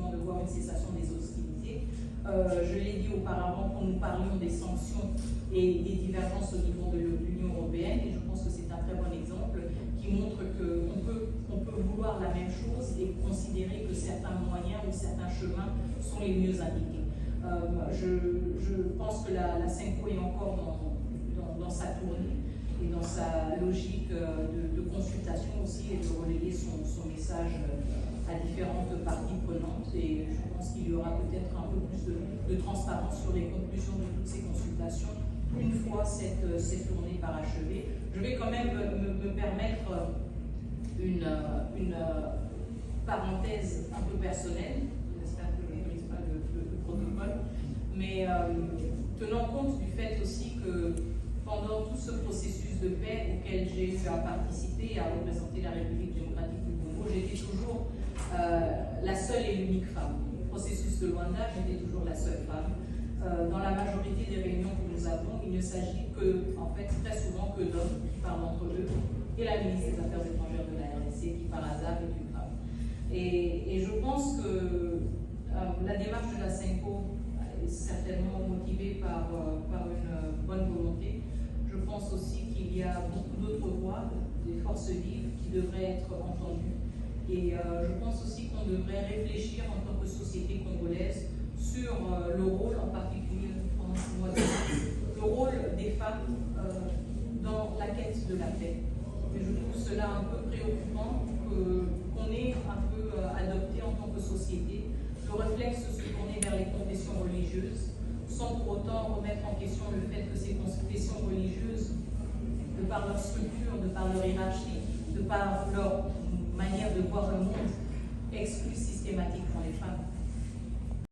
justement de voir une cessation des hostilités. Je l'ai dit auparavant quand nous parlions des sanctions et des divergences au niveau de l'Union européenne, et je pense que c'est un très bon exemple qui montre qu'on peut vouloir la même chose et considérer que certains moyens ou certains chemins sont les mieux indiqués. Je pense que la Cenco est encore dans sa tournée et dans sa logique de consultation aussi et de relayer son message à différentes parties prenantes, et je pense qu'il y aura peut-être un peu plus de transparence sur les conclusions de toutes ces consultations une fois cette tournée parachevée. Je vais quand même me permettre une parenthèse un peu personnelle, j'espère que je ne brise pas le protocole, mais tenant compte du fait aussi que pendant tout ce processus de paix auquel j'ai eu à participer, à représenter la République démocratique du Congo, j'étais toujours la seule et l'unique femme. Au processus de Luanda, j'étais toujours la seule femme. Dans la majorité des réunions que nous avons, il ne s'agit que, en fait, très souvent que d'hommes qui parlent entre eux, et la ministre des Affaires étrangères de la RDC qui, par hasard, est une femme. Et je pense que la démarche de la Cenco est certainement motivée par une bonne volonté. Je pense aussi qu'il y a beaucoup d'autres voix, des forces vives qui devraient être entendues. Et je pense aussi qu'on devrait réfléchir en tant que société congolaise sur le rôle, en particulier pendant ce mois de mars, le rôle des femmes dans la quête de la paix. Et je trouve cela un peu préoccupant qu'on ait un peu adopté en tant que société le réflexe de se tourner vers les confessions religieuses, sans pour autant remettre en question le fait que ces confessions religieuses, de par leur structure, de par leur hiérarchie, de par leur manière de voir le monde, excluent systématiquement les femmes.